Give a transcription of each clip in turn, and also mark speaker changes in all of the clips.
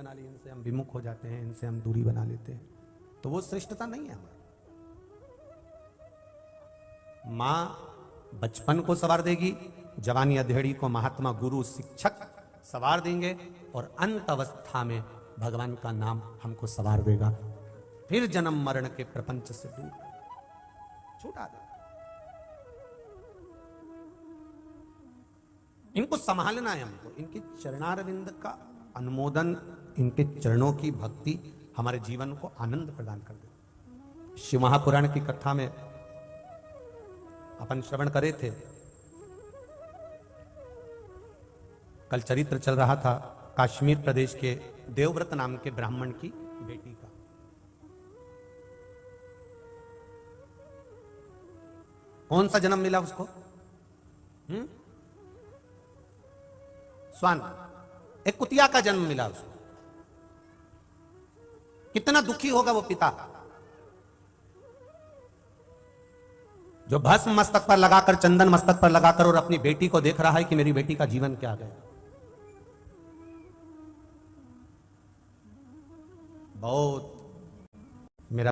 Speaker 1: बना ली, इनसे हम विमुख हो जाते हैं, इनसे हम दूरी बना लेते हैं, तो वो श्रेष्ठता नहीं है हमारी। मां बचपन को संवार देगी, जवानी अधेड़ी को महात्मा गुरु शिक्षक संवार देंगे, और अंत अवस्था में भगवान का नाम हमको संवार देगा, फिर जन्म मरण के प्रपंच से दूर छुटा देगा। इनको संभालना है हमको, इनके चरणारविंद का अनुमोदन, इनके चरणों की भक्ति हमारे जीवन को आनंद प्रदान कर दे। शिव महापुराण की कथा में अपन श्रवण करे थे, कल चरित्र चल रहा था कश्मीर प्रदेश के देवव्रत नाम के ब्राह्मण की बेटी का। कौन सा जन्म मिला उसको? स्वान, एक कुतिया का जन्म मिला उसको। कितना दुखी होगा वो पिता, जो भस्म मस्तक पर लगाकर, चंदन मस्तक पर लगाकर और अपनी बेटी को देख रहा है कि मेरी बेटी का जीवन क्या गया। बहुत मेरा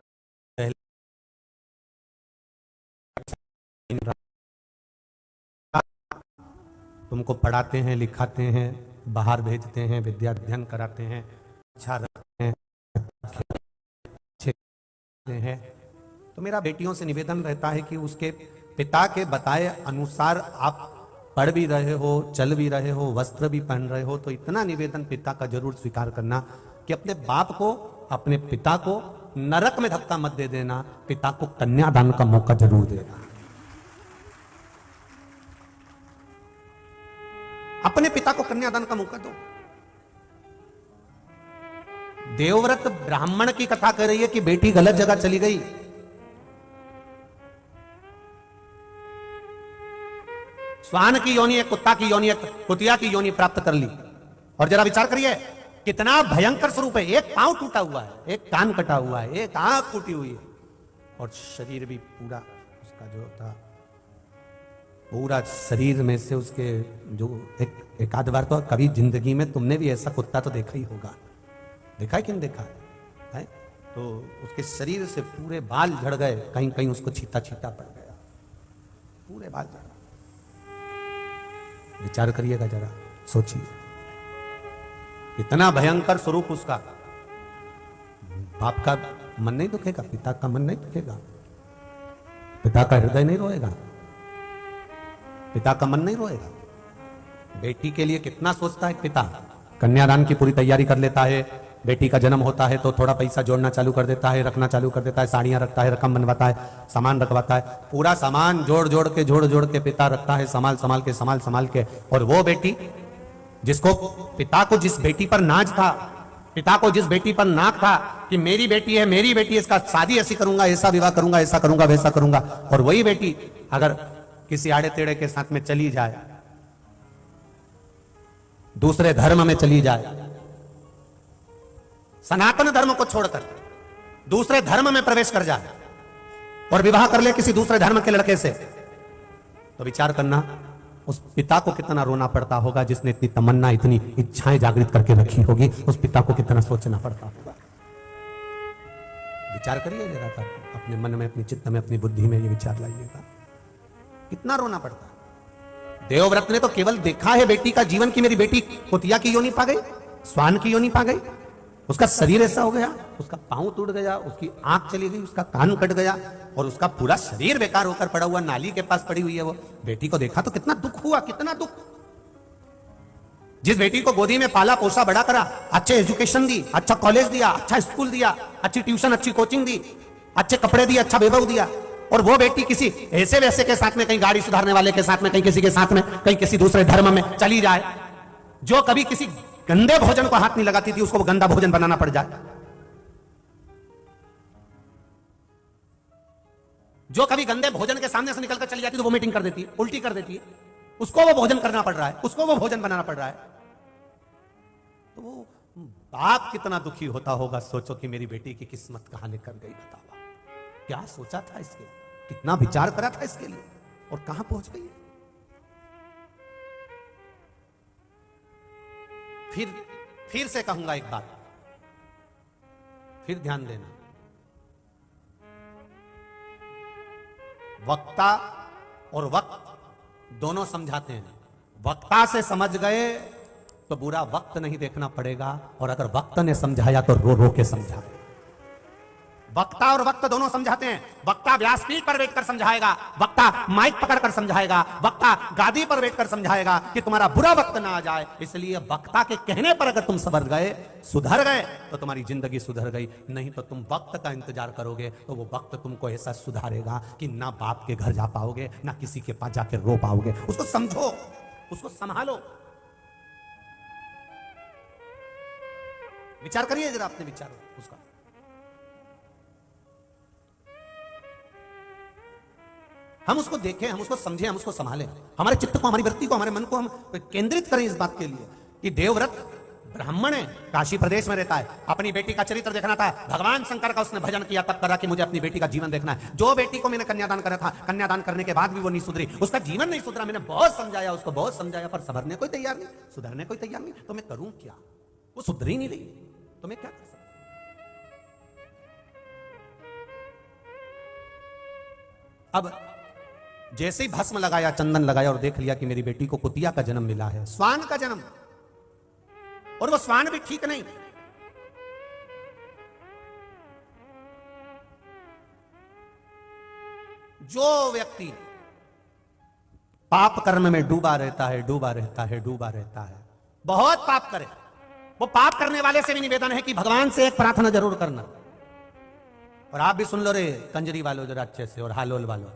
Speaker 1: तुमको पढ़ाते हैं, लिखाते हैं, बाहर भेजते हैं, विद्या अध्ययन कराते हैं, अच्छा रखते हैं, अच्छे हैं, तो मेरा बेटियों से निवेदन रहता है कि उसके पिता के बताए अनुसार आप पढ़ भी रहे हो, चल भी रहे हो, वस्त्र भी पहन रहे हो, तो इतना निवेदन पिता का जरूर स्वीकार करना कि अपने बाप को, अपने पिता को नरक में धक्का मत दे देना, पिता को कन्यादान का मौका जरूर देना। अपने पिता को कन्यादान का मौका दो। देवव्रत ब्राह्मण की कथा कर रही है कि बेटी गलत जगह चली गई, स्वान की योनि, एक कुत्ता की योनि, एक कुतिया की योनि प्राप्त कर ली। और जरा विचार करिए कितना भयंकर स्वरूप है। एक पांव टूटा हुआ है, एक कान कटा हुआ है, एक आंख फूटी हुई है, और शरीर भी पूरा उसका जो था, पूरा शरीर में से उसके जो एक आध बार तो कभी जिंदगी में तुमने भी ऐसा कुत्ता तो देखा ही होगा, देखा है कि नहीं देखा है? तो उसके शरीर से पूरे बाल झड़ गए, कहीं कहीं उसको छीटा छीटा पड़ गया, पूरे बाल झड़। विचार करिएगा जरा, सोचिए इतना भयंकर स्वरूप उसका। बाप का मन नहीं दुखेगा, पिता का मन नहीं दुखेगा, पिता का हृदय नहीं रोएगा, पिता का मन नहीं रोएगा। बेटी के लिए कितना सोचता है पिता, कन्यादान की पूरी तैयारी कर लेता है, बेटी का जन्म होता है तो थोड़ा पैसा जोड़ना चालू कर देता है, रखना चालू कर देता है, साड़ियां रखता है, रकम बनवाता है, सामान रखवाता है, पूरा सामान जोड़ जोड़ के पिता रखता है, संभाल के। और वो बेटी जिसको, पिता को जिस बेटी पर नाज था, पिता को जिस बेटी पर नाक था कि मेरी बेटी है, मेरी बेटी है, इसका शादी ऐसी करूंगा, ऐसा विवाह करूंगा, ऐसा करूंगा, वैसा करूंगा, और वही बेटी अगर किसी आड़े टेढ़े के साथ में चली जाए, दूसरे धर्म में चली जाए, सनातन धर्म को छोड़कर दूसरे धर्म में प्रवेश कर जाए और विवाह कर ले किसी दूसरे धर्म के लड़के से, तो विचार करना उस पिता को कितना रोना पड़ता होगा, जिसने इतनी तमन्ना, इतनी इच्छाएं जागृत करके रखी होगी, उस पिता को कितना सोचना पड़ता होगा। विचार करिए जरा, अपने मन में, अपने चित्त में, अपनी बुद्धि में ये विचार लाइएगा, कितना रोना पड़ता है। देवव्रत ने तो केवल देखा है बेटी का जीवन की मेरी बेटी कुतिया की योनि पा गई, स्वान की योनि पा गई, उसका शरीर ऐसा हो गया, उसका पांव टूट गया, उसकी आंख चली गई, उसका कान कट गया, और उसका पूरा शरीर बेकार होकर पड़ा हुआ नाली के पास पड़ी हुई है। वो बेटी को देखा तो कितना दुख हुआ, कितना दुख। जिस बेटी को गोदी में पाला पोसा बड़ा करा, अच्छे एजुकेशन दी, अच्छा कॉलेज दिया, अच्छा स्कूल दिया, अच्छी ट्यूशन, अच्छी कोचिंग दी, अच्छे कपड़े दिए, अच्छा वैभव दिया, और वो बेटी किसी ऐसे वैसे के साथ में, कहीं गाड़ी सुधारने वाले के साथ में, कहीं किसी के साथ में, कहीं किसी दूसरे धर्म में चली जाए, जो कभी किसी गंदे भोजन को हाथ नहीं लगाती थी, उसको गंदा भोजन बनाना पड़ जाए, जो कभी गंदे भोजन के सामने से निकलकर चली जाती तो वो मीटिंग कर देती है, उल्टी कर देती है, उसको वो भोजन करना पड़ रहा है, उसको वो भोजन बनाना पड़ रहा है। तो वो बाप कितना दुखी होता होगा, सोचो कि मेरी बेटी की किस्मत कहां लेकर गई, बताओ क्या सोचा था इसके, कितना विचार करा था इसके लिए, और कहां पहुंच गई। फिर से कहूंगा एक बात, फिर ध्यान देना, वक्ता और वक्त दोनों समझाते हैं। वक्ता से समझ गए तो बुरा वक्त नहीं देखना पड़ेगा, और अगर वक्त ने समझाया तो रो रो के समझाए। वक्ता और वक्त दोनों समझाते हैं। वक्ता व्यासपीठ पर बैठकर समझाएगा, वक्ता माइक पकड़कर समझाएगा, वक्ता गादी पर बैठकर समझाएगा कि तुम्हारा बुरा वक्त ना आ जाए। इसलिए वक्ता के कहने पर अगर तुम सबर गए, सुधर गए, तो तुम्हारी जिंदगी सुधर गई। नहीं तो तुम वक्त का इंतजार करोगे तो वो वक्त तुमको ऐसा सुधारेगा कि ना बाप के घर जा पाओगे, ना किसी के पास जाके रो पाओगे। उसको समझो, उसको संभालो। विचार करिए जरा अपने विचार उसका। हम उसको देखें, हम उसको समझें, हम उसको संभालें। हमारे चित्त को, हमारी वृत्ति को, हमारे मन को हम केंद्रित करें इस बात के लिए कि देवव्रत ब्राह्मण है, काशी प्रदेश में रहता है, अपनी बेटी का चरित्र देखना था। भगवान शंकर का उसने भजन किया, तब करा कि मुझे अपनी बेटी का जीवन देखना है। जो बेटी को मैंने कन्यादान करा था, कन्यादान करने के बाद भी वो नहीं सुधरी, उसका जीवन नहीं सुधरा। मैंने बहुत समझाया, उसको बहुत समझाया, पर संभरने कोई तैयार नहीं, सुधरने कोई तैयार नहीं। तो मैं करूं क्या? वो सुधर ही नहीं रही, तो मैं क्या कर सकता? अब जैसे ही भस्म लगाया, चंदन लगाया और देख लिया कि मेरी बेटी को कुतिया का जन्म मिला है, स्वान का जन्म, और वो स्वान भी ठीक नहीं। जो व्यक्ति पाप कर्म में डूबा रहता है, डूबा रहता है, डूबा रहता है, बहुत पाप करे, वो पाप करने वाले से भी निवेदन है कि भगवान से एक प्रार्थना जरूर करना। और आप भी सुन लो रे कंजरी वालों जरा अच्छे से, और हालोल वालों,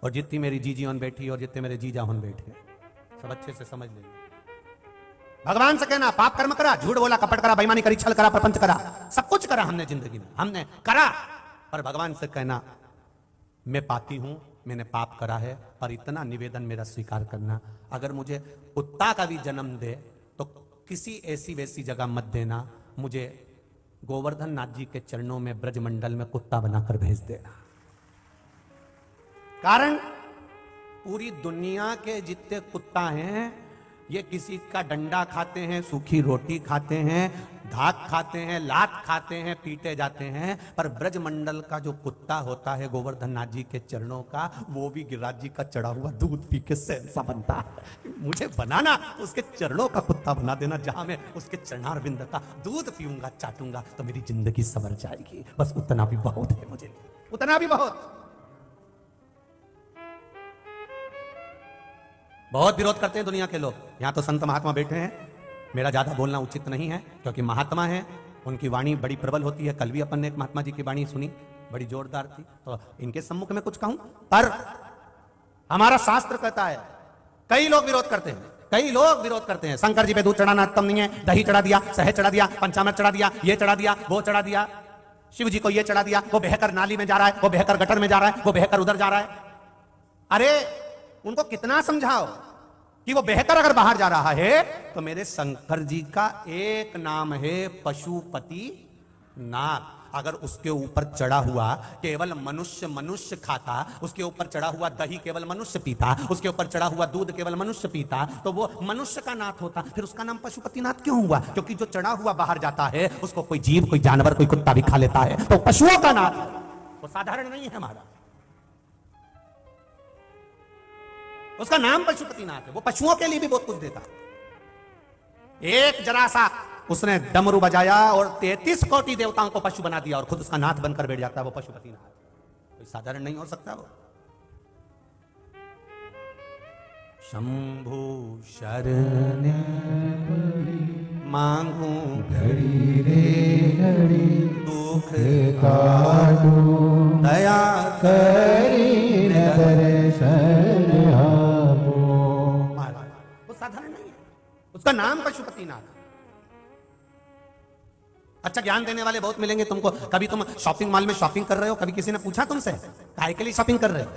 Speaker 1: और जितनी मेरी जीजी होन बैठी और जितने मेरे जीजा होन बैठे, सब अच्छे से समझ लेंगे। भगवान से कहना, पाप कर्म करा, झूठ बोला, कपट करा, बेईमानी करी, छल करा, प्रपंच करा, सब कुछ करा हमने जिंदगी में, हमने करा। पर भगवान से कहना, मैं पापी हूं, मैंने पाप करा है, पर इतना निवेदन मेरा स्वीकार करना, अगर मुझे कुत्ता का भी जन्म दे तो किसी ऐसी वैसी जगह मत देना, मुझे गोवर्धन नाथ जी के चरणों में ब्रजमंडल में कुत्ता बनाकर भेज देना। कारण पूरी दुनिया के जितने कुत्ता हैं, ये किसी का डंडा खाते हैं, सूखी रोटी खाते हैं, धाक खाते हैं, लात खाते हैं, पीटे जाते हैं। पर ब्रजमंडल का जो कुत्ता होता है गोवर्धन नाथ जी के चरणों का, वो भी गिरिराज जी का चढ़ा हुआ दूध पी के सहसा बनता है। मुझे बनाना तो उसके चरणों का कुत्ता बना देना, जहां मैं उसके चरणारविंद का दूध पीऊंगा, चाटूंगा, तो मेरी जिंदगी संवर जाएगी। बस उतना भी बहुत है मुझे, उतना भी बहुत। बहुत विरोध करते हैं दुनिया के लोग। यहां तो संत महात्मा बैठे हैं, मेरा ज्यादा बोलना उचित नहीं है, क्योंकि महात्मा है, उनकी वाणी बड़ी प्रबल होती है। कल भी अपन ने एक महात्मा जी की वाणी सुनी, बड़ी जोरदार थी, तो इनके सम्मुख में कुछ कहूं। पर हमारा शास्त्र कहता है, कई लोग विरोध करते हैं, कई लोग विरोध करते हैं, शंकर जी पे दूध चढ़ाना उत्तम नहीं है, दही चढ़ा दिया, शहद चढ़ा दिया, पंचामृत चढ़ा दिया, ये चढ़ा दिया, वो चढ़ा दिया, शिव जी को ये चढ़ा दिया, वो बहकर नाली में जा रहा है, वो बहकर गटर में जा रहा है, वो बहकर उधर जा रहा है। अरे उनको कितना समझाओ कि वो बेहतर अगर बाहर जा रहा है, तो मेरे शंकर जी का एक नाम है पशुपति नाथ। अगर उसके ऊपर चढ़ा हुआ केवल मनुष्य मनुष्य खाता, उसके ऊपर चढ़ा हुआ दही केवल मनुष्य पीता, उसके ऊपर चढ़ा हुआ दूध केवल मनुष्य पीता, तो वो मनुष्य का नाथ होता। फिर उसका नाम पशुपतिनाथ क्यों हुआ? क्योंकि जो चढ़ा हुआ बाहर जाता है, उसको कोई जीव, कोई जानवर, कोई कुत्ता भी खा लेता है, तो पशुओं का नाथ। वो साधारण नहीं है हमारा, उसका नाम पशुपतिनाथ है। वो पशुओं के लिए भी बहुत कुछ देता। एक जरा सा उसने डमरू बजाया और 33 कोटि देवताओं को पशु बना दिया, और खुद उसका नाथ बनकर बैठ जाता है वो पशुपतिनाथ। कोई साधारण नहीं हो सकता वो। शंभु शरण मांगू घड़ी रे घड़ी, दुख काटू दया करी दर्शन आपो। वो साधारण नहीं है, उसका नाम पशुपतिनाथ। अच्छा ज्ञान देने वाले बहुत मिलेंगे तुमको। कभी तुम शॉपिंग मॉल में शॉपिंग कर रहे हो, कभी किसी ने पूछा तुमसे काहे के लिए शॉपिंग कर रहे हो?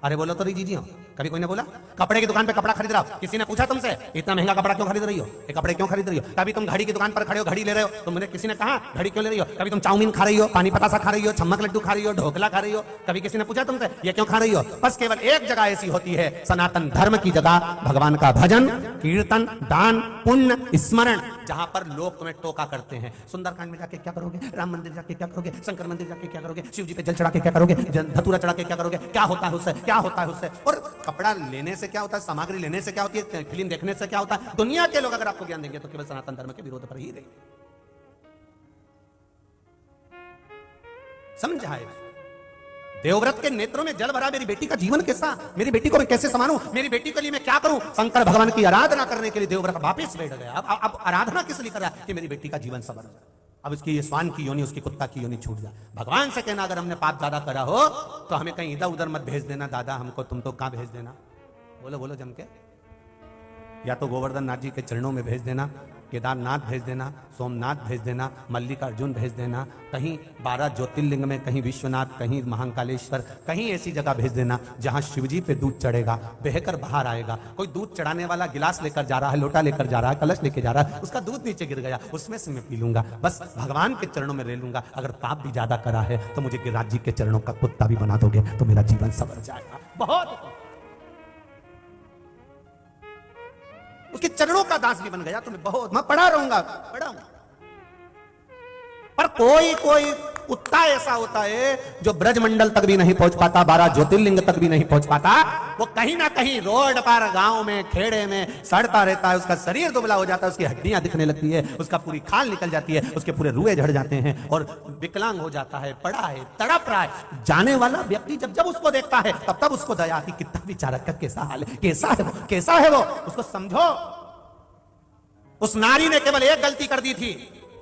Speaker 1: अरे बोलो तो जी हो, कभी कोई ने बोला? कपड़े की दुकान पे कपड़ा खरीद रहा हो, किसी ने पूछा तुमसे इतना महंगा कपड़ा क्यों खरीद रही हो, ये कपड़े क्यों खरीद रही हो? कभी तुम घड़ी की दुकान पर खड़े हो, घड़ी ले रहे हो, तुमने किसी ने कहा घड़ी क्यों ले रही हो? कभी तुम चाउमीन खा रही हो, पानी पतासा खा रही हो, छम्मक लड्डू खा रही हो, ढोकला खा रही हो, कभी किसी ने पूछा तुमसे ये क्यों खा रही हो? बस केवल एक जगह ऐसी होती है सनातन धर्म की जगह, भगवान का भजन कीर्तन दान पुण्य स्मरण, जहां पर लोग तुम्हें टोका करते हैं। सुंदरकांड में जाके क्या करोगे, राम मंदिर जाके क्या करोगे, शंकर मंदिर जाके क्या करोगे, शिव जी पे जल चढ़ा के क्या करोगे, धतूरा चढ़ा के क्या करोगे, क्या होता है उससे, क्या होता है उससे? और कपड़ा लेने से क्या होता है, सामग्री लेने से क्या होती है, फिल्म देखने से क्या होता है? दुनिया के लोग अगर आपको ज्ञान देंगे तो केवल सनातन धर्म के विरोध पर ही देंगे। समझा है? देवव्रत के नेत्रों में जल भरा, मेरी बेटी का जीवन कैसा, मेरी बेटी को मैं कैसे संभालूं, मेरी बेटी के लिए मैं क्या करूं? शंकर भगवान की आराधना करने के लिए देवव्रत वापस बैठ गया। अब आराधना किस लिए कर रहा है? कि मेरी बेटी का जीवन संवर जाए, अब इसकी ये स्वान की योनि, उसकी कुत्ता की योनि छूट जाए। भगवान से कहना अगर हमने पाप ज्यादा करा हो तो हमें कहीं इधर उधर मत भेज देना दादा, हमको तुम तो कहां भेज देना, बोलो बोलो जम के, या तो गोवर्धन नाथ जी के चरणों में भेज देना, केदारनाथ भेज देना, सोमनाथ भेज देना, मल्लिकार्जुन भेज देना, कहीं 12 ज्योतिर्लिंग में, कहीं विश्वनाथ, कहीं महाकालेश्वर, कहीं ऐसी जगह भेज देना जहां शिवजी पे दूध चढ़ेगा, बहकर बाहर आएगा। कोई दूध चढ़ाने वाला गिलास लेकर जा रहा है, लोटा लेकर जा रहा है, कलश लेके जा रहा है, उसका दूध नीचे गिर गया, उसमें से मैं पी लूंगा, बस भगवान के चरणों में ले लूंगा। अगर पाप भी ज्यादा करा है तो मुझे गिरिराज जी के चरणों का कुत्ता भी बना दोगे तो मेरा जीवन संवर जाएगा। बहुत उसके चरणों का दास भी बन गया तो मैं बहुत, मैं पढ़ा रहूंगा, पढ़ाऊंगा। पर कोई कोई कुत्ता ऐसा होता है जो ब्रजमंडल तक भी नहीं पहुंच पाता, 12 ज्योतिर्लिंग तक भी नहीं पहुंच पाता, वो कहीं ना कहीं रोड पर, गांव में, खेड़े में सड़ता रहता है, उसका शरीर दुबला हो जाता है, उसकी हड्डियां दिखने लगती है, उसका पूरी खाल निकल जाती है, उसके पूरे रुए झड़ जाते हैं और विकलांग हो जाता है, पड़ा है, तड़प रहा है। जाने वाला व्यक्ति जब जब उसको देखता है तब तब उसको दया आती, कितना बेचारा का कैसा हाल है, कैसा है वो, कैसा है वो, उसको समझो। उस नारी ने केवल एक गलती कर दी थी,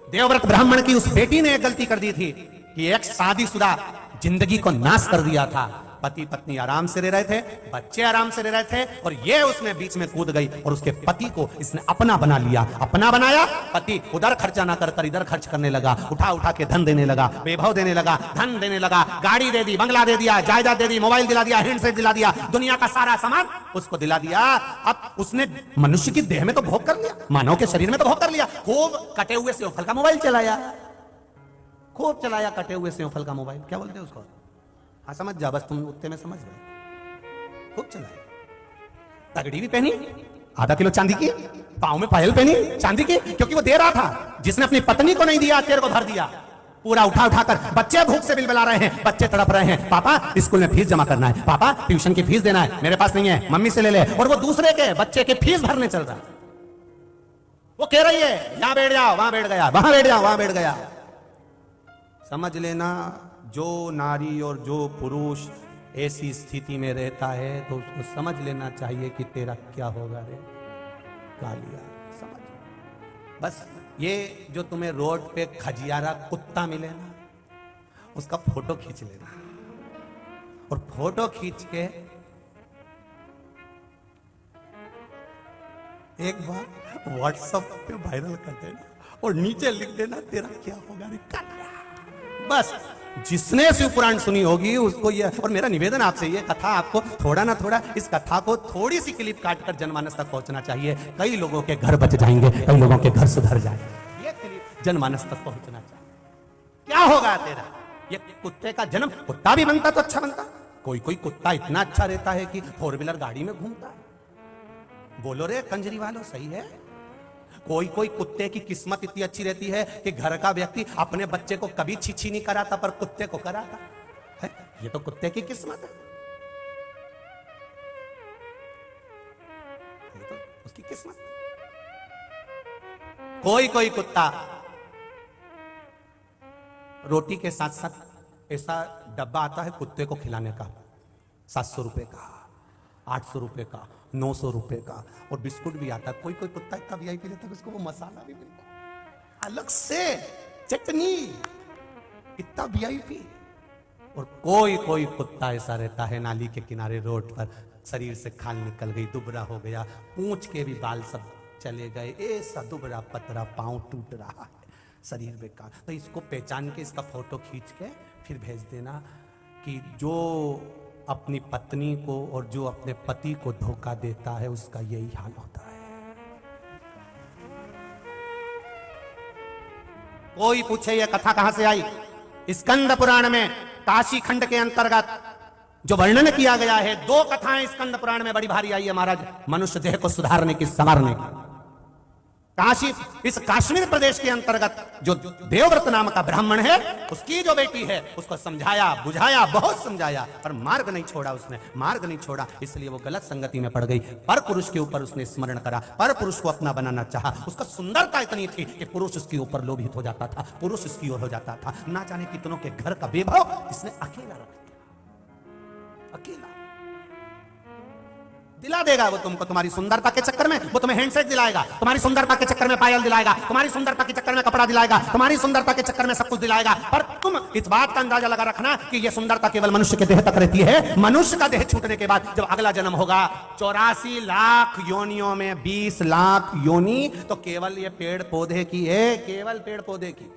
Speaker 1: देवव्रत ब्राह्मण की उस बेटी ने एक गलती कर दी थी कि एक शादीशुदा जिंदगी को नाश कर दिया था। पति पत्नी आराम से रह रहे थे, बच्चे आराम से रह रहे थे, और ये उसमें बीच में कूद गई और उसके पति को इसने अपना बना लिया। अपना बनाया, पति उधर खर्चा ना कर इधर खर्च करने लगा, उठा उठा के धन देने लगा, वैभव देने लगा, धन देने लगा, गाड़ी दे दी, बंगला दे दिया, जायदाद दे दी, मोबाइल दिला दिया, हैंडसेट दिला दिया, दुनिया का सारा सामान उसको दिला दिया। अब उसने मनुष्य की देह में तो भोग कर लिया, मानव के शरीर में तो भोग कर लिया, खूब कटे हुए सेवफल का मोबाइल चलाया, खूब चलाया कटे हुए सेवफल का मोबाइल, क्या बोलते हैं उसको, हाँ समझ जा, बस तुम उत्ते में समझ गए, खूब चलाया। तगड़ी भी पहनी, आधा किलो चांदी की, पांव में पायल पहनी चांदी की, क्योंकि वो दे रहा था, जिसने अपनी पत्नी को नहीं दिया तेरे को भर दिया, पूरा उठा उठा कर। बच्चे भूख से बिलबिला रहे हैं, बच्चे तड़प रहे हैं, पापा स्कूल में फीस जमा करना है, पापा ट्यूशन की फीस देना है, मेरे पास नहीं है, मम्मी से ले ले, और वो दूसरे के बच्चे के फीस भरने चल रहा है। वो कह रही है यहां बैठ जाओ, वहां बैठ गया, वहां बैठ जाओ, वहां बैठ गया। समझ लेना, जो नारी और जो पुरुष ऐसी स्थिति में रहता है तो उसको समझ लेना चाहिए कि तेरा क्या होगा रे कालिया, समझ। बस ये जो तुम्हें रोड पे खजियारा कुत्ता मिले ना, उसका फोटो खींच लेना, और फोटो खींच के एक बार व्हाट्सएप पे वायरल कर देना और नीचे लिख देना तेरा क्या होगा रे कालिया। बस जिसने शिव पुराण सुनी होगी उसको ये, और मेरा निवेदन आपसे ये, कथा आपको थोड़ा ना थोड़ा, इस कथा को थोड़ी सी क्लिप काटकर जनमानस तक पहुंचना चाहिए। कई लोगों के घर बच जाएंगे, कई लोगों के घर सुधर जाएंगे, ये क्लिप जनमानस तक पहुंचना चाहिए। क्या होगा तेरा, ये कुत्ते का जन्म, कुत्ता भी बनता तो अच्छा बनता। कोई कोई कुत्ता इतना अच्छा रहता है कि 4 व्हीलर गाड़ी में घूमता है, बोलो रे कंजरी वालों, सही है। कोई कोई कुत्ते की किस्मत इतनी अच्छी रहती है कि घर का व्यक्ति अपने बच्चे को कभी छीछी नहीं कराता पर कुत्ते को कराता है, ये तो कुत्ते की किस्मत है, ये तो उसकी किस्मत। कोई कोई कुत्ता रोटी के साथ साथ ऐसा डब्बा आता है कुत्ते को खिलाने का, 700 रुपए का, 800 रुपए का, 900 रुपए का, और बिस्कुट भी आता है। कोई कोई कुत्ता इतना वीआईपी रहता है उसको वो मसाला भी मिलता है अलग से, चटनी, इतना वीआईपी। और कोई कोई कुत्ता ऐसा रहता है नाली के किनारे रोड पर, शरीर से खाल निकल गई, दुबरा हो गया, पूंछ के भी बाल सब चले गए, ऐसा दुबरा पतरा, पांव टूट रहा है, शरीर बेकार। तो इसको पहचान के इसका फोटो खींच के फिर भेज देना कि जो अपनी पत्नी को और जो अपने पति को धोखा देता है उसका यही हाल होता है। कोई पूछे यह कथा कहां से आई? स्कंद पुराण में काशी खंड के अंतर्गत जो वर्णन किया गया है, 2 कथाएं स्कंद पुराण में बड़ी भारी आई है महाराज, मनुष्य देह को सुधारने की, संवारने की। काशी, इस कश्मीर प्रदेश के अंतर्गत जो देवव्रत नाम का ब्राह्मण है, उसकी जो बेटी है, उसको समझाया बुझाया, बहुत समझाया, पर मार्ग नहीं छोड़ा, उसने मार्ग नहीं छोड़ा, इसलिए वो गलत संगति में पड़ गई। पर पुरुष के ऊपर उसने स्मरण करा, पर पुरुष को अपना बनाना चाहा। उसका सुंदरता इतनी थी कि पुरुष उसके ऊपर लोभित हो जाता था, पुरुष उसकी ओर हो जाता था। ना जाने कितनों के घर का वैभव इसने अकेला रख दिया, अकेला। दिला देगा वो तुमको, तुम्हारी सुंदरता के चक्कर में वो तुम्हें हैंडसेट दिलाएगा, तुम्हारी सुंदरता के चक्कर में पायल दिलाएगा, तुम्हारी सुंदरता के चक्कर में कपड़ा दिलाएगा, तुम्हारी सुंदरता के चक्कर में सब कुछ दिलाएगा। पर तुम इस बात का अंदाजा लगा रखना कि ये सुंदरता केवल मनुष्य के देह तक रहती है। मनुष्य का देह छूटने के बाद जब अगला जन्म होगा, 84 लाख योनियों में 20 लाख योनि तो केवल ये पेड़ पौधे की है, केवल पेड़ पौधे की।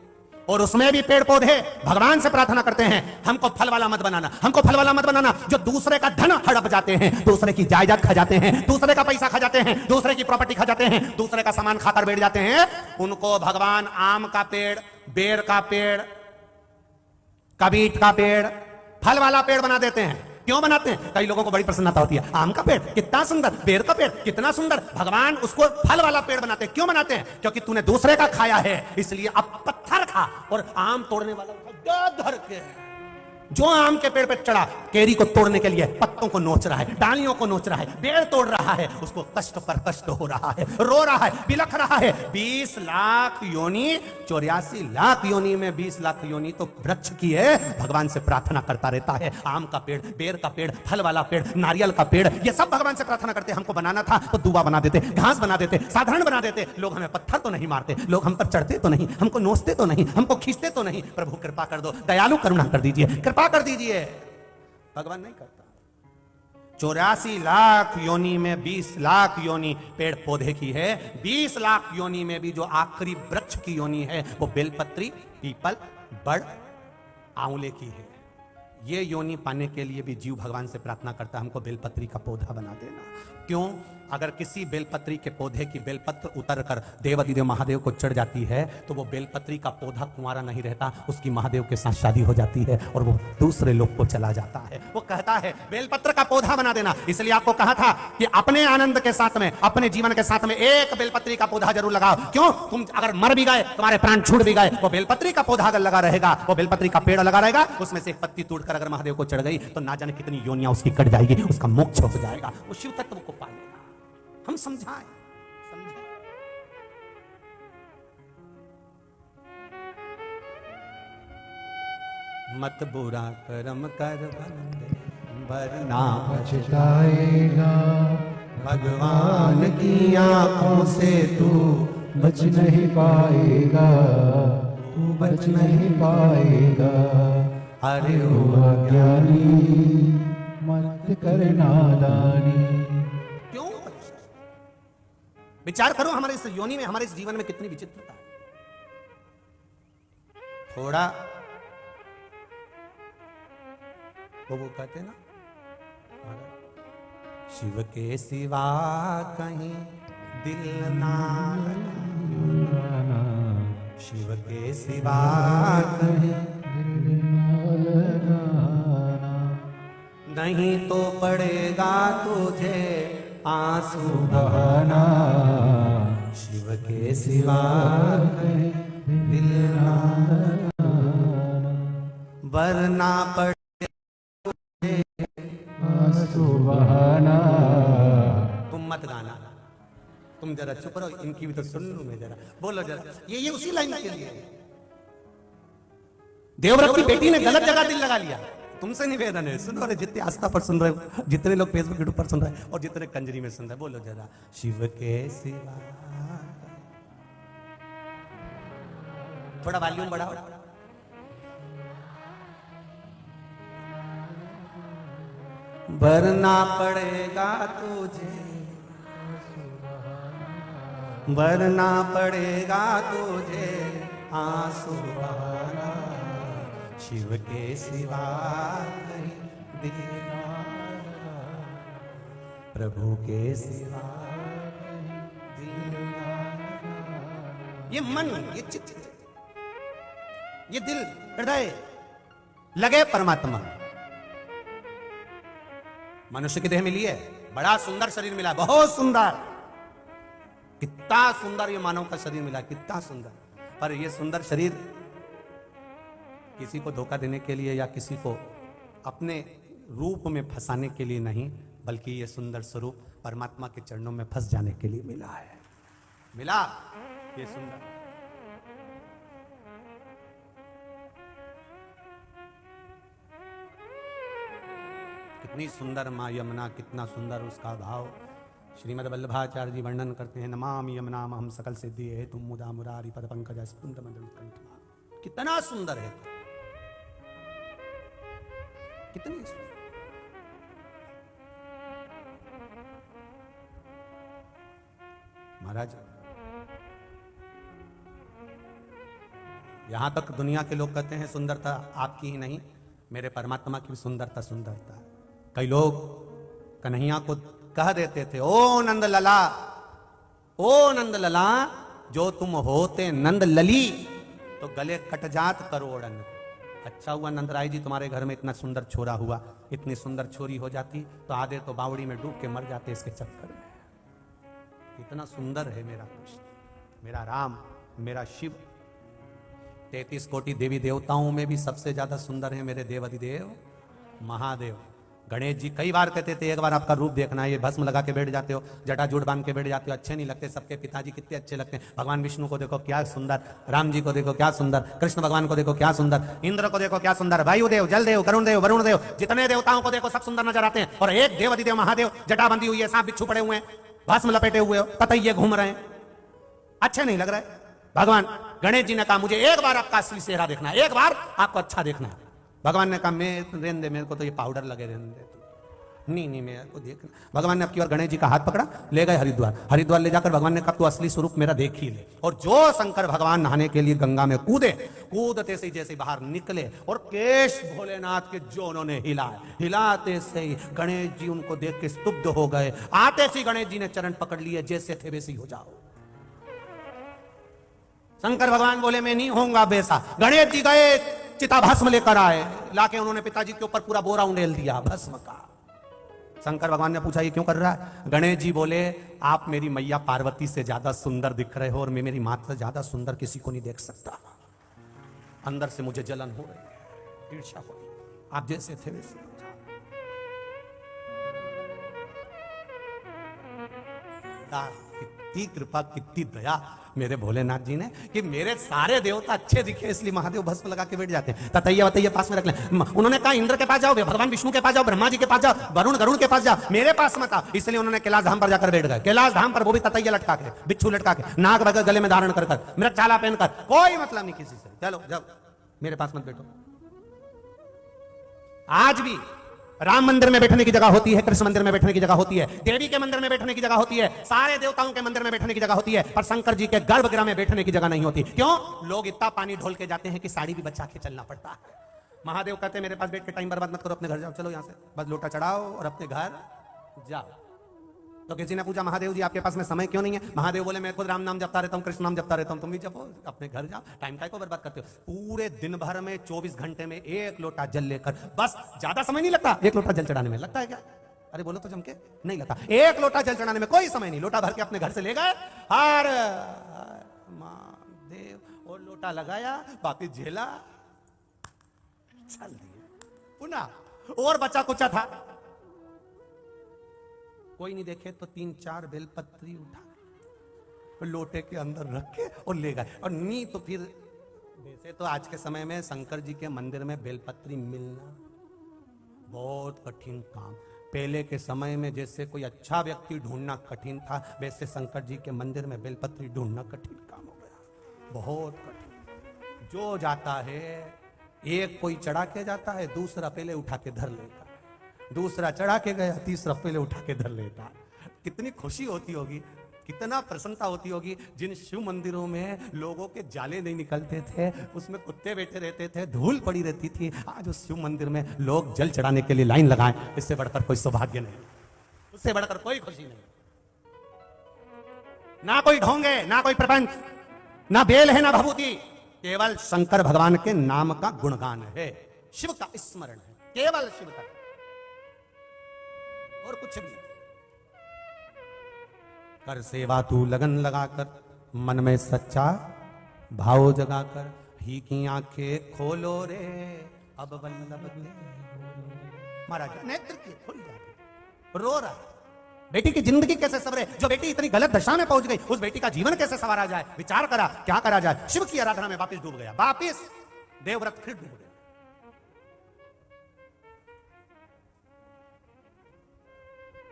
Speaker 1: और उसमें भी पेड़ पौधे भगवान से प्रार्थना करते हैं, हमको फल वाला मत बनाना, हमको फल वाला मत बनाना। जो दूसरे का धन हड़प जाते हैं, दूसरे की जायदाद खा जाते हैं, दूसरे का पैसा खा जाते हैं, दूसरे की प्रॉपर्टी खा जाते हैं, दूसरे का सामान खाकर बैठ जाते हैं, उनको भगवान आम का पेड़, बेर का पेड़, कबीट का पेड़, फल वाला पेड़ बना देते हैं। क्यों बनाते हैं? कई लोगों को बड़ी प्रसन्नता होती है, आम का पेड़ कितना सुंदर, बेर का पेड़ कितना सुंदर, भगवान उसको फल वाला पेड़ बनाते हैं। क्यों बनाते हैं? क्योंकि तूने दूसरे का खाया है, इसलिए अब पत्थर खा और आम तोड़ने वाला धर के जो आम के पेड़ पे चढ़ा, केरी को तोड़ने के लिए पत्तों को नोच रहा है, डालियों को नोच रहा है, बेर तोड़ रहा है, उसको कष्ट पर कष्ट हो रहा है, रो रहा है, बिलख रहा है। 20 लाख योनि, 84 लाख योनि में 20 लाख योनि तो वृक्ष की है, भगवान से प्रार्थना करता रहता है। आम का पेड़, बेर का पेड़, फल वाला पेड़, नारियल का पेड़, ये सब भगवान से प्रार्थना करते। हमको बनाना था तो दूबा बना देते, घास बना देते, साधारण बना देते। लोग हमें पत्थर तो नहीं मारते, लोग हम पर चढ़ते तो नहीं, हमको नोचते तो नहीं, हमको खींचते तो नहीं। प्रभु कृपा कर दो, दयालु करुणा कर दीजिए, कृपा कर दीजिए। भगवान नहीं करता। 84 लाख योनि में 20 लाख योनि पेड़ पौधे की है, 20 लाख योनि में भी जो आखिरी वृक्ष की योनि है वो बेलपत्री, पीपल, बड़, आंवले की है। ये योनि पाने के लिए भी जीव भगवान से प्रार्थना करता है, हमको बेलपत्री का पौधा बना देना। क्यों? अगर किसी बेलपत्री के पौधे की बेलपत्र उतर कर देवाधिदेव महादेव को चढ़ जाती है तो वो बेलपत्री का पौधा कुंवारा नहीं रहता, उसकी महादेव के साथ शादी हो जाती है और वो दूसरे लोग को चला जाता है। वो कहता है बेलपत्र का पौधा बना देना। इसलिए आपको कहा था कि अपने आनंद के साथ में, अपने जीवन के साथ में एक बेलपत्री का पौधा जरूर लगाओ। क्यों? तुम अगर मर भी गए, तुम्हारे प्राण छूट भी गए, वो बेलपत्री का पौधा अगर लगा रहेगा, वो बेलपत्री का पेड़ लगा रहेगा, उसमें से एक पत्ती तोड़कर अगर महादेव को चढ़ गई तो ना जाने कितनी योनियां उसकी कट जाएगी, उसका मोक्ष हो जाएगा, वो शिव तत्व को पालेगा। हम समझाएं, समझें। मत बुरा कर्म कर वरना
Speaker 2: पछताएगा,
Speaker 1: भगवान की आंखों से तू
Speaker 2: बच नहीं पाएगा, तू बच नहीं पाएगा।
Speaker 1: अरे
Speaker 2: ओ अज्ञानी मत कर नादानी।
Speaker 1: विचार करो, हमारे इस योनि में, हमारे इस जीवन में कितनी विचित्रता है। थोड़ा वो कहते हैं ना, शिव के सिवा कहीं दिल ना लगाना, शिव के सिवा कहीं दिल ना लगाना, नहीं तो पड़ेगा तुझे आंसू बहाना, शिव के सिवा कहीं दिल ना लगाना, वरना पड़े
Speaker 2: आंसू बहाना।
Speaker 1: तुम मत गाना, तुम जरा चुप रहो, इनकी भी तो सुन लूं मैं जरा। बोलो जरा, ये उसी लाइन के लिए। देवव्रत की बेटी ने गलत जगह दिल लगा लिया। तुमसे निवेदन है, सुनो रे, जितने आस्था पर सुन रहे हो, जितने लोग फेसबुक यूट्यूब पर सुन रहे हैं और जितने कंजरी में सुन रहे हैं, बोलो जरा, शिव के सिवा। थोड़ा वॉल्यूम बढ़ाओ। वरना पड़ेगा तुझे, वरना पड़ेगा तुझे आंसू बहाना, शिव के सिवा कहीं दीना प्रभु के सिवा ये मन, ये चित्त, ये दिल, हृदय लगे परमात्मा। मनुष्य की देह मिली है, बड़ा सुंदर शरीर मिला, बहुत सुंदर, कितना सुंदर ये मानव का शरीर मिला, कितना सुंदर। पर ये सुंदर शरीर किसी को धोखा देने के लिए या किसी को अपने रूप में फंसाने के लिए नहीं, बल्कि ये सुंदर स्वरूप परमात्मा के चरणों में फंस जाने के लिए मिला है। मिला ये सुंदर। कितनी सुंदर मां यमुना, कितना सुंदर उसका भाव। श्रीमद् वल्लभाचार्य जी वर्णन करते हैं, नमामि यमुनाम हम सकल सिद्धि है तुम मुदा मुरारी पद पंकज स्पुंद मंडल कंठ। कितना सुंदर है, कितनी सुंदर। महाराज यहां तक दुनिया के लोग कहते हैं सुंदरता आपकी ही नहीं, मेरे परमात्मा की भी सुंदरता सुंदरता। कई लोग कन्हैया को कह देते थे, ओ नंद लला, ओ नंद लला, जो तुम होते नंद लली तो गले कट जात करोड़न। अच्छा हुआ नंदराय जी तुम्हारे घर में इतना सुंदर छोरा हुआ, इतनी सुंदर छोरी हो जाती तो आधे तो बावड़ी में डूब के मर जाते इसके चक्कर में। इतना सुंदर है मेरा कृष्ण, मेरा राम, मेरा शिव। 33 कोटि देवी देवताओं में भी सबसे ज्यादा सुंदर है मेरे देवाधिदेव महादेव। गणेश जी कई बार कहते थे एक बार आपका रूप देखना है, ये भस्म लगा के बैठ जाते हो, जटा जूट बांध के बैठ जाते हो, अच्छे नहीं लगते। सबके पिताजी कितने अच्छे लगते हैं, भगवान विष्णु को देखो क्या सुंदर, राम जी को देखो क्या सुंदर, कृष्ण भगवान को देखो क्या सुंदर, इंद्र को देखो क्या सुंदर, वायुदेव, जलदेव, करुण देव, वरुण देव, जितने देवताओं को देखो सब सुंदर नजर आते हैं। और एक देवाधिदेव महादेव जटा बंधी हुई है, सांप बिच्छू पड़े हुए हैं, भस्म लपेटे हुए हो, ततैये घूम रहे हैं, अच्छे नहीं लग रहा है। भगवान गणेश जी ने कहा मुझे एक बार आपका असली चेहरा देखना है, एक बार आपको अच्छा देखना है। भगवान ने कहा मैं रहने दे, मेरे को तो ये पाउडर लगे रहने दे, नहीं मेरे को देखना। भगवान ने अब की बार गणेश जी का हाथ पकड़ा, ले गए हरिद्वार। हरिद्वार ले जाकर भगवान ने कहा तू असली स्वरूप मेरा देख ही ले। और जो शंकर भगवान नहाने के लिए गंगा में कूदे, कूदते से जैसे बाहर निकले और केश भोलेनाथ के जो उन्होंने हिलाए, हिलाते से ही गणेश जी उनको देख के स्तुब्ध हो गए। आते से गणेश जी ने चरण पकड़ लिए, जैसे थे वैसे ही हो जाओ। शंकर भगवान बोले मैं नहीं होऊंगा वैसा। गणेश जी गए, चिता भस्म लेकर आए, लाके उन्होंने पिताजी के ऊपर पूरा बोरा उंडेल दिया भस्म का। शंकर भगवान ने पूछा ये क्यों कर रहा है? गणेश जी बोले आप मेरी मैया पार्वती से ज्यादा सुंदर दिख रहे हो और मैं मेरी माता से ज्यादा सुंदर किसी को नहीं देख सकता। अंदर से मुझे जलन हो रही है, ईर्ष्या हो रही है, आप जैसे थे वैसे हो जाओ। कितनी कृपा, कितनी दया मेरे भोलेनाथ जी ने कि मेरे सारे देवता अच्छे दिखे, इसलिए महादेव भस्म लगा के बैठ जाते हैं। ततैया वतैया पास में रख लें। उन्होंने कहा इंद्र के पास जाओ, भगवान विष्णु के पास जाओ, ब्रह्मा जी के पास जाओ, वरुण गरुण के पास जाओ, मेरे पास मत आओ। इसलिए उन्होंने कैलाश धाम पर जाकर बैठ गए। कैलाश धाम पर वो भी ततैया लटका के, बिच्छू लटका के, नाग बगर गले में धारण कर मृगछाला पहनकर, कोई मतलब नहीं किसी से। चलो जब मेरे पास मत बैठो। आज भी राम मंदिर में बैठने की जगह होती है, कृष्ण मंदिर में बैठने की जगह होती है, देवी के मंदिर में बैठने की जगह होती है, सारे देवताओं के मंदिर में बैठने की जगह होती है, पर शंकर जी के गर्भगृह में बैठने की जगह नहीं होती। क्यों? लोग इतना पानी ढोल के जाते हैं कि साड़ी भी बचा के चलना पड़ता है। महादेव कहते हैं मेरे पास बैठ के टाइम बर्बाद मत करो, अपने घर जाओ, चलो यहां से बस लोटा चढ़ाओ और अपने घर जाओ। तो किसी ने पूछा महादेव जी आपके पास में समय क्यों नहीं है? महादेव बोले मैं खुद राम नाम जपता रहता हूँ, कृष्ण नाम जपता रहता हूँ, तुम भी जपो, अपने घर जाओ, टाइम काय को बर्बाद करते हो? पूरे दिन भर में 24 घंटे में एक लोटा जल लेकर, बस ज्यादा समय नहीं लगता एक लोटा जल चढ़ाने में, लगता है क्या? अरे बोलो तो जमके, नहीं लगता। एक लोटा जल चढ़ाने में कोई समय नहीं, लोटा भर के अपने घर से ले गए, हर महादेव, और लोटा लगाया, बाकी झेला, चल दिए पुनः। और बचा कुचा था, कोई नहीं देखे तो 3-4 बेलपत्री उठा लोटे के अंदर रख के और ले गए। और नहीं तो फिर वैसे तो आज के समय में शंकर जी के मंदिर में बेलपत्री मिलना बहुत कठिन काम। पहले के समय में जैसे कोई अच्छा व्यक्ति ढूंढना कठिन था, वैसे शंकर जी के मंदिर में बेलपत्री ढूंढना कठिन काम हो गया, बहुत कठिन। जो जाता है, एक कोई चढ़ा के जाता है, दूसरा पहले उठा के धर लेता, दूसरा चढ़ा के गया, तीसरा पहले उठा के धर लेता। कितनी खुशी होती होगी कितना प्रसन्नता होती होगी। जिन शिव मंदिरों में लोगों के जाले नहीं निकलते थे, उसमें कुत्ते बैठे रहते थे, धूल पड़ी रहती थी, आज उस शिव मंदिर में लोग जल चढ़ाने के लिए लाइन लगाएं, इससे बढ़कर कोई सौभाग्य नहीं, उससे बढ़कर कोई खुशी नहीं। ना कोई ढोंगे, ना कोई प्रपंच, ना बेल है, ना भभूति, केवल शंकर भगवान के नाम का गुणगान है, शिव का स्मरण है, केवल शिव का, और कुछ भी। कर सेवा तू लगन लगाकर, मन में सच्चा भाव जगाकर, ही की आंखें खोलो रे अब वल्लभ के। महाराज नेत्र की खुल जाती, रो रहा, बेटी की जिंदगी कैसे सवरे, जो बेटी इतनी गलत दशा में पहुंच गई, उस बेटी का जीवन कैसे संवारा जाए। विचार करा क्या करा जाए। शिव की आराधना में वापिस डूब गया, वापिस देवव्रत फिर डूब गया।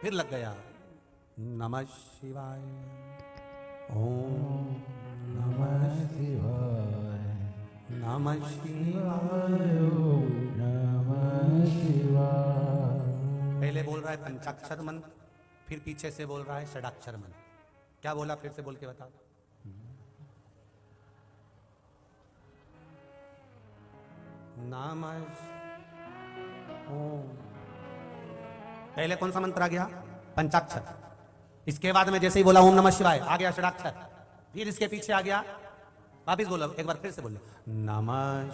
Speaker 1: फिर लग गया नमः शिवाय, ओम
Speaker 2: नमः शिवाय,
Speaker 1: नमः शिवाय,
Speaker 2: नमः शिवाय।
Speaker 1: पहले बोल रहा है पंचाक्षर मंत्र, फिर पीछे से बोल रहा है षडाक्षर मंत्र। क्या बोला, फिर से बोल के बताओ। नमः ओम, पहले कौन सा मंत्र आ गया, पंचाक्षर। इसके बाद में जैसे ही बोला ओम नमः शिवाय, आ गया षडाक्षर। फिर इसके पीछे आ गया, वापिस बोलो, एक बार फिर से बोलो, नमः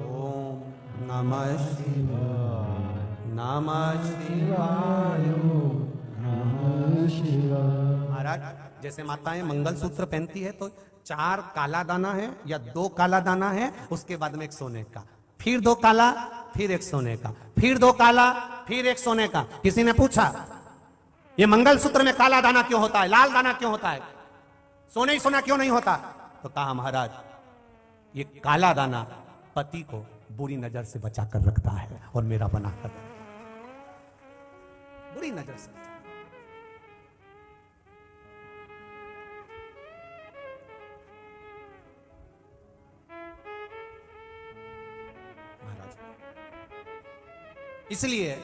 Speaker 1: ओम नमः शिवाय, नमः शिवाय,
Speaker 2: नमः शिवाय।
Speaker 1: महाराज जैसे माताएं मंगलसूत्र पहनती है तो 4 काला दाना है या 2 काला दाना है, उसके बाद में 1 सोने का, फिर 2 काला, फिर 1 सोने का, फिर 2 काला, फिर 1 सोने का। किसी ने पूछा ये मंगलसूत्र में काला दाना क्यों होता है, लाल दाना क्यों होता है, सोने ही सोना क्यों नहीं होता? तो कहा महाराज ये काला दाना पति को बुरी नजर से बचाकर रखता है और मेरा बनाकर बुरी नजर से। इसलिए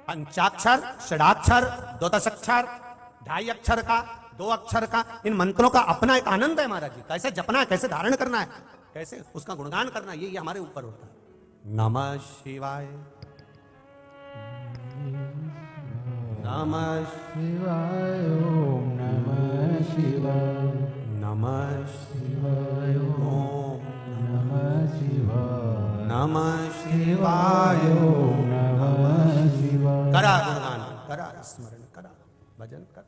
Speaker 1: पंचाक्षर, षडाक्षर, द्वादशाक्षर, 2.5 अक्षर का, 2 अक्षर का, इन मंत्रों का अपना एक आनंद है महाराज जी। कैसे जपना है, कैसे धारण करना है, कैसे उसका गुणगान करना है, ये हमारे ऊपर होता है। नमः शिवाय, नमः
Speaker 2: शिवाय, ओम नमः शिवाय,
Speaker 1: नमः
Speaker 2: शिवाय,
Speaker 1: ओम
Speaker 2: नमः शिवाय,
Speaker 1: नमः शिवाय,
Speaker 2: ओम नमः शिवाय।
Speaker 1: करा गुणगान, करा स्मरण, करा भजन, कर।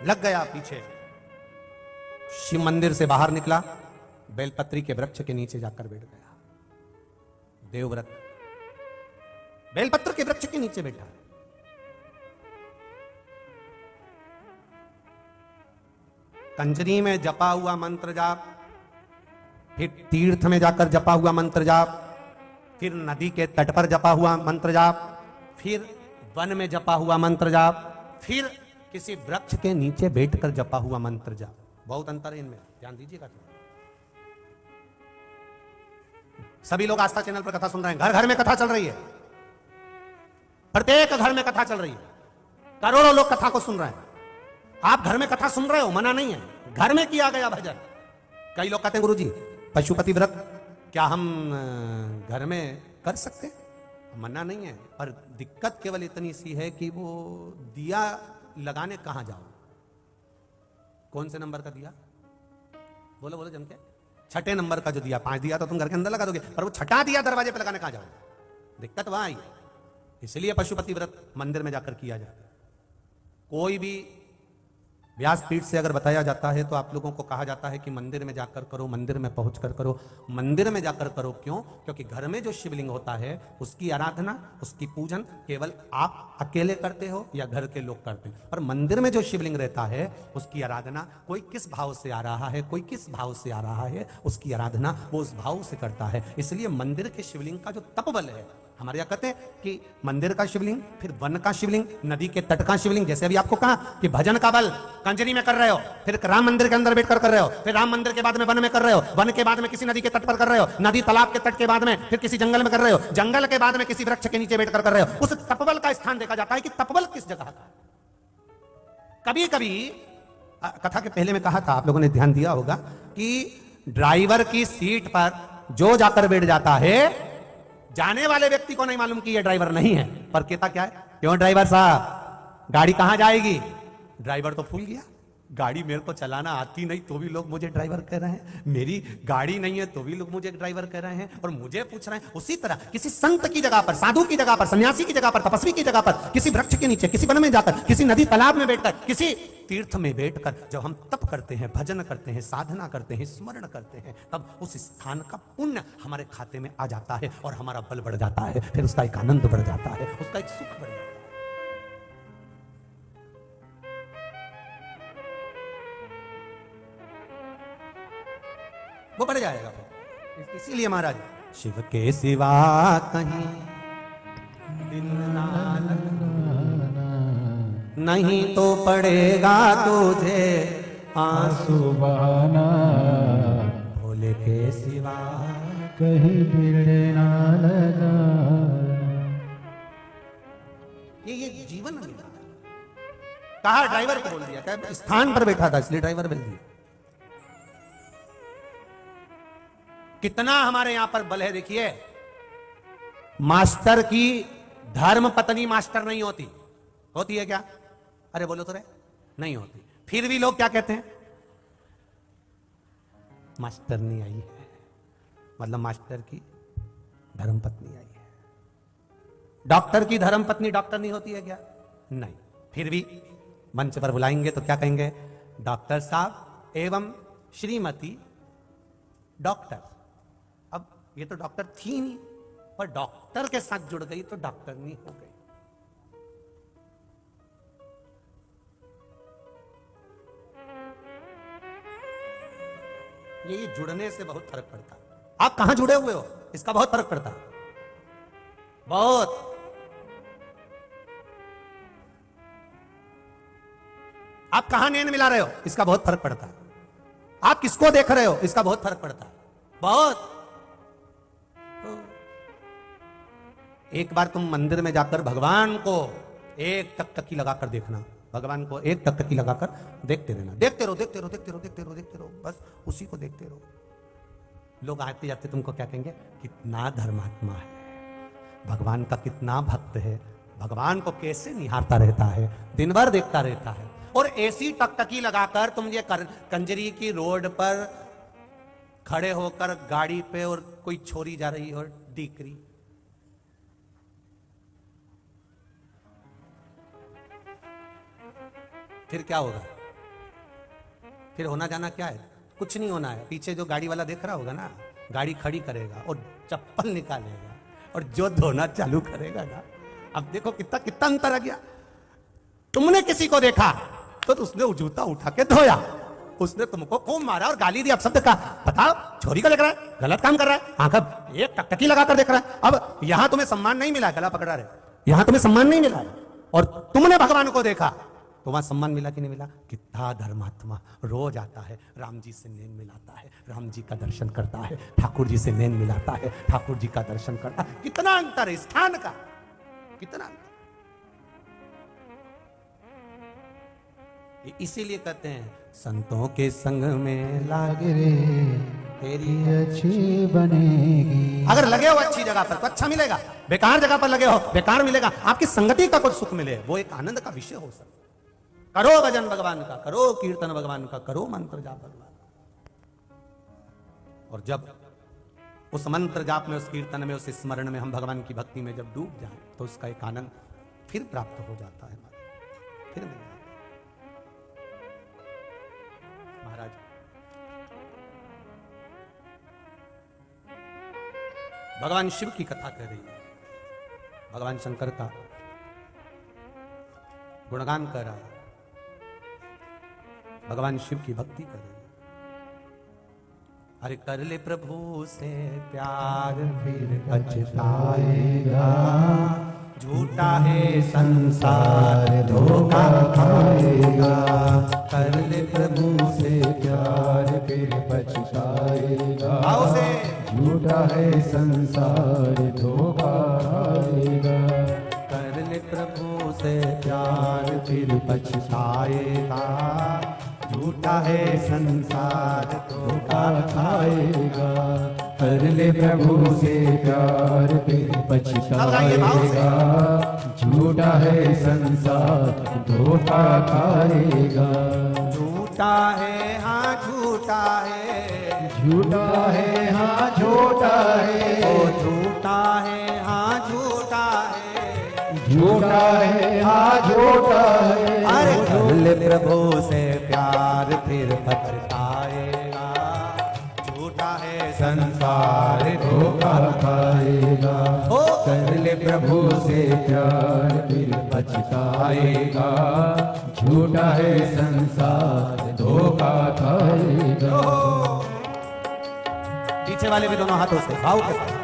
Speaker 1: लग गया पीछे, शिव मंदिर से बाहर निकला, बेलपत्री के वृक्ष के नीचे जाकर बैठ गया। देवव्रत बेलपत्र के वृक्ष के नीचे बैठा। कंजरी में जपा हुआ मंत्र जाप, फिर तीर्थ में जाकर जपा हुआ मंत्र जाप, फिर नदी के तट पर जपा हुआ मंत्र जाप, फिर वन में जपा हुआ मंत्र जाप, फिर किसी वृक्ष के नीचे बैठकर जपा हुआ मंत्र जाप। बहुत अंतर है इनमें, ध्यान दीजिएगा। सभी लोग आस्था चैनल पर कथा सुन रहे हैं, घर घर में कथा चल रही है, प्रत्येक घर में कथा चल रही है, करोड़ों लोग कथा को सुन रहे हैं। आप घर में कथा सुन रहे हो, मना नहीं है, घर में किया गया भजन। कई लोग कहते हैं गुरुजी पशुपति व्रत क्या हम घर में कर सकते हैं? मना नहीं है, पर दिक्कत केवल इतनी सी है कि वो दिया लगाने कहां जाओ। कौन से नंबर का दिया, बोलो बोलो जम के। 6ठे नंबर का जो दिया, 5 दिया तो तुम घर के अंदर लगा दोगे, पर वो 6ठा दिया दरवाजे पे लगाने कहां जाओ? दिक्कत वहां आई है। इसलिए पशुपति व्रत मंदिर में जाकर किया जाता है। कोई भी व्यासपीठ से अगर बताया जाता है तो आप लोगों को कहा जाता है कि मंदिर में जाकर करो, मंदिर में पहुंचकर करो। मंदिर में जाकर करो क्यों? क्योंकि घर में जो शिवलिंग होता है उसकी आराधना, उसकी पूजन केवल आप अकेले करते हो या घर के लोग करते हैं, और मंदिर में जो शिवलिंग रहता है उसकी आराधना कोई किस भाव से आ रहा है, कोई किस भाव से आ रहा है, उसकी आराधना वो उस भाव से करता है। इसलिए मंदिर के शिवलिंग का जो तपबल है, हमारे यहाँ कहते हैं कि मंदिर का शिवलिंग, फिर वन का शिवलिंग, नदी के तट का शिवलिंग। जैसे अभी आपको कहा कि भजन का बल कंजरी में कर रहे हो, फिर राम मंदिर के अंदर बैठकर कर रहे हो, फिर राम मंदिर के बाद में वन में कर रहे हो, वन के बाद में किसी नदी के तट पर कर रहे हो, नदी तालाब के तट के बाद में फिर किसी जंगल में कर रहे हो, जंगल के बाद में किसी वृक्ष के नीचे बैठकर कर रहे हो। उस तपबल का स्थान देखा जाता है कि तपबल किस जगह का। कभी कभी कथा के पहले में कहा था, आप लोगों ने ध्यान दिया होगा कि ड्राइवर की सीट पर जो जाकर बैठ जाता है, जाने वाले व्यक्ति को नहीं मालूम कि यह ड्राइवर नहीं है, पर कहता क्या है, क्यों ड्राइवर साहब गाड़ी कहां जाएगी? ड्राइवर तो भूल गया, गाड़ी मेरे को चलाना आती नहीं तो भी लोग मुझे ड्राइवर कह रहे हैं, मेरी गाड़ी नहीं है तो भी लोग मुझे ड्राइवर कह रहे हैं और मुझे पूछ रहे हैं। उसी तरह किसी संत की जगह पर, साधु की जगह पर, सन्यासी की जगह पर, तपस्वी की जगह पर, किसी वृक्ष के नीचे, किसी वन में जाकर, किसी नदी तालाब में बैठकर, किसी तीर्थ में बैठकर जब हम तप करते हैं, भजन करते हैं, साधना करते हैं, स्मरण करते हैं, तब उस स्थान का पुण्य हमारे खाते में आ जाता है और हमारा बल बढ़ जाता है, फिर उसका एक आनंद बढ़ जाता है, उसका एक सुख बढ़ जाता है, वो बढ़ जाएगा। इसीलिए महाराज, शिव के सिवा कहीं दिल ना लगना, नहीं तो पड़ेगा तुझे आंसू
Speaker 2: बहाना,
Speaker 1: भोले के सिवा
Speaker 2: कहीं दिल ना लगा।
Speaker 1: ये जीवन मिला। कहा ड्राइवर को बोल दिया, क्या स्थान पर बैठा था इसलिए ड्राइवर बोल दिया। कितना हमारे यहां पर बल है, देखिए, मास्टर की धर्म पत्नी मास्टर नहीं होती, होती है क्या? अरे बोलो तो रे, नहीं होती। फिर भी लोग क्या कहते हैं, मास्टर नहीं आई है, मतलब मास्टर की धर्म पत्नी आई है। डॉक्टर की धर्म पत्नी डॉक्टर नहीं होती है क्या? नहीं। फिर भी मंच पर बुलाएंगे तो क्या कहेंगे, डॉक्टर साहब एवं श्रीमती डॉक्टर। अब ये तो डॉक्टर थी नहीं, पर डॉक्टर के साथ जुड़ गई तो डॉक्टर नहीं हो गई। ये जुड़ने से बहुत फर्क पड़ता। आप कहां जुड़े हुए हो इसका बहुत फर्क पड़ता, बहुत। आप कहां नैन मिला रहे हो इसका बहुत फर्क पड़ता, आप किसको देख रहे हो इसका बहुत फर्क पड़ता, बहुत। एक बार तुम मंदिर में जाकर भगवान को एक टकटकी लगाकर देखना, भगवान को एक टकटकी लगाकर देखते रहना, देखते रहो, देखते रहो, देखते रहो, देखते रहो, देखते रहो, बस उसी को देखते रहो। लोग आते जाते तुमको क्या कहेंगे, कितना धर्मात्मा है, भगवान का कितना भक्त है, भगवान को कैसे निहारता रहता है, दिन भर देखता रहता है। और ऐसी टकटकी लगाकर तुम ये कंजरी की रोड पर खड़े होकर गाड़ी पे और कोई छोरी जा रही और डीकरी, फिर क्या होगा? फिर होना जाना क्या है? कुछ नहीं होना है। पीछे जो गाड़ी वाला देख रहा होगा ना, गाड़ी खड़ी करेगा और चप्पल निकालेगा और जो धोना चालू करेगा ना, अब देखो कितना कितना अंतर आ गया। तुमने किसी को देखा तो उसने जूता उठा के धोया, उसने तुमको खूब मारा और गाली दी, अब शब्द का बताओ, छोरी को देख रहा है, गलत काम कर रहा है, आंख एक टकटकी लगाकर देख रहा है। अब यहां तुम्हें सम्मान नहीं मिला, गला पकड़ा रहे, यहां तुम्हें सम्मान नहीं मिला, और तुमने भगवान को देखा तो वहां सम्मान मिला कि नहीं मिला? कितना धर्मात्मा रोज आता है, राम जी से नैन मिलाता है, राम जी का दर्शन करता है, ठाकुर जी से नैन मिलाता है, ठाकुर जी का दर्शन करता है। कितना अंतर है स्थान का, कितना अंतर। इसीलिए कहते हैं संतों के संग में लागे रे तेरी
Speaker 2: अच्छी बनेगी।
Speaker 1: अगर लगे हो अच्छी जगह पर तो अच्छा मिलेगा, बेकार जगह पर लगे हो बेकार मिलेगा। आपकी संगति का कुछ सुख मिले वो एक आनंद का विषय हो सकता। करो भजन भगवान का, करो कीर्तन भगवान का, करो मंत्र जाप भगवान का। और जब उस मंत्र जाप में, उस कीर्तन में, उस स्मरण में हम भगवान की भक्ति में जब डूब जाएं तो उसका एक आनंद फिर प्राप्त हो जाता है, फिर मिल जाता है। महाराज भगवान शिव की कथा कह रही है, भगवान शंकर का गुणगान कर रहा है, भगवान शिव की भक्ति कर रही है। अरे कर ले प्रभु से प्यार फिर पछताएगा, झूठा है संसार धोखा खाएगा। कर ले प्रभु से
Speaker 2: प्यार फिर पछताएगा,
Speaker 1: आओ से
Speaker 2: झूठा है संसार धोखा खाएगा।
Speaker 1: कर ले प्रभु से प्यार फिर पछताएगा, झूठा है संसार धोखा खाएगा।
Speaker 2: कर ले प्रभु से प्यार फिर पछताएगा, झूठा है संसार धोखा खाएगा।
Speaker 1: झूठा है हाँ झूठा है,
Speaker 2: झूठा है हाँ झूठा है,
Speaker 1: ओ झूठा है हाँ झूठा है,
Speaker 2: झूठा है हाँ झूठा है।
Speaker 1: अरे कर ले प्रभु से प्यार फिर पछताएगा, झूठा है संसार
Speaker 2: धोखा खाएगा।
Speaker 1: ओ
Speaker 2: कर ले प्रभु से प्यार फिर पछताएगा, झूठा है संसार धोखा खाएगा।
Speaker 1: पीछे वाले भी दोनों हाथों से भाव के साथ।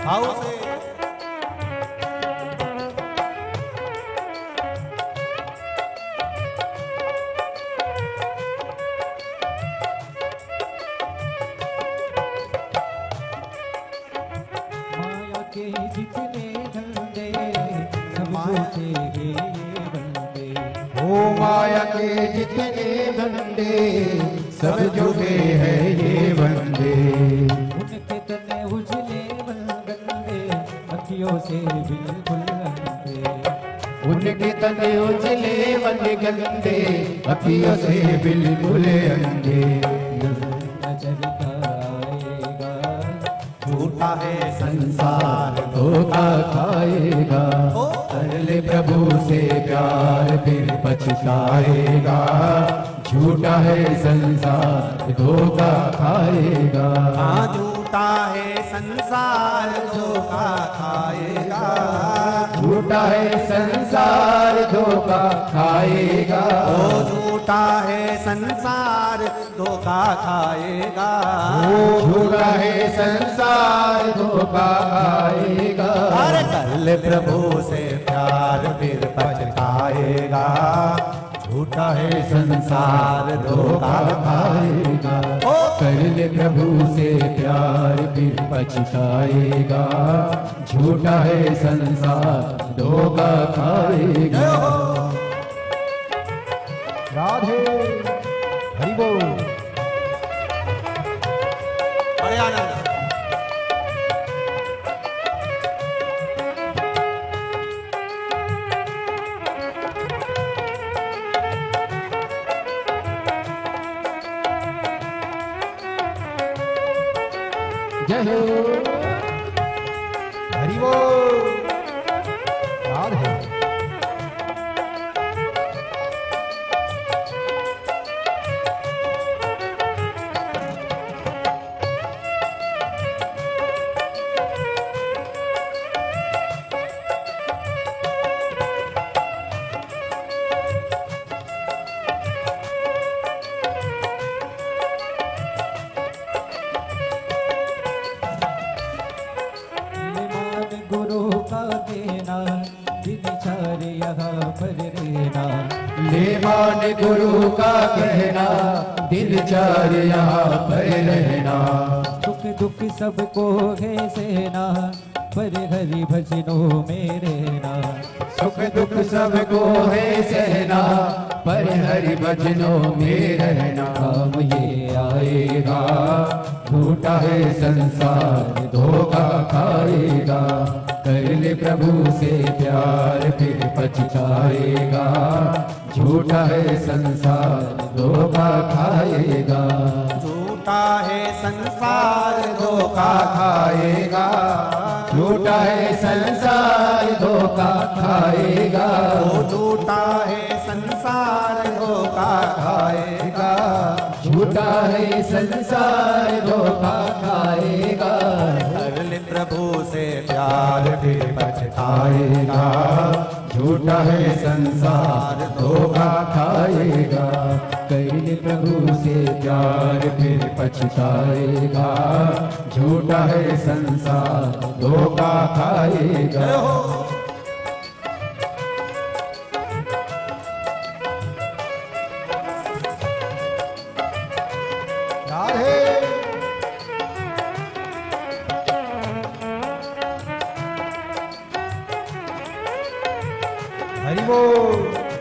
Speaker 1: भाव से
Speaker 2: माया के जितने धंधे सब झूठे ये बंदे, ओ माया के जितने धंधे सब झूठे हैं ये बंदे। उनके तने उजले गंदे अखियों से बिल्कुल अंधे, उनके तने उजले गंदे अखियों से बिल्कुल अंधे। नजर का आएगा,
Speaker 1: झूठा है संसार
Speaker 2: धोखा खाएगा। कर ले प्रभु से प्यार फिर पछताएगा, झूठा है संसार धोखा खाएगा।
Speaker 1: हाँ झूठा है संसार धोखा खाएगा,
Speaker 2: झूठा है संसार धोखा खाएगा।
Speaker 1: ओ झूठा है संसार धोखा खाएगा,
Speaker 2: झूठा है संसार धोखा खाएगा।
Speaker 1: अरे कर ले प्रभु से प्यार फिर पछताएगा, झूठा है संसार धोखा खाएगा। ओ
Speaker 2: कर ले प्रभु से प्यार फिर पछताएगा, झूठा है संसार धोखा खाएगा। राधे हरि बोल।
Speaker 1: बड़े आनंद
Speaker 2: जय हो हरि बोल। राधे गुरु का देना दिनचर्या यहाँ पर रहना। ले मान गुरु का कहना दिनचर्या यहाँ पर रहना। सुख दुख सबको है सहना पर हरि भजनों में रहना। सुख दुख सबको है सहना पर हरि भजनों में रहना। काम ये आएगा झूठा है संसार धोखा खाएगा। कर ले प्रभु से प्यार फिर पछताएगा। झूठा है संसार धोखा खाएगा।
Speaker 1: झूठा झूठा है संसार धोखा
Speaker 2: खाएगा, झूठा है संसार धोखा खाएगा,
Speaker 1: वो झूठा है संसार धोखा
Speaker 2: खाएगा, झूठा है संसार धोखा खाएगा,
Speaker 1: कर ले प्रभु से प्यार फिर
Speaker 2: पछताएगा, झूठा है संसार धोखा खाएगा, कर ले प्रभु से प्यार फिर पछताएगा, झूठा है संसार धोखा खाएगा। हरि बोल।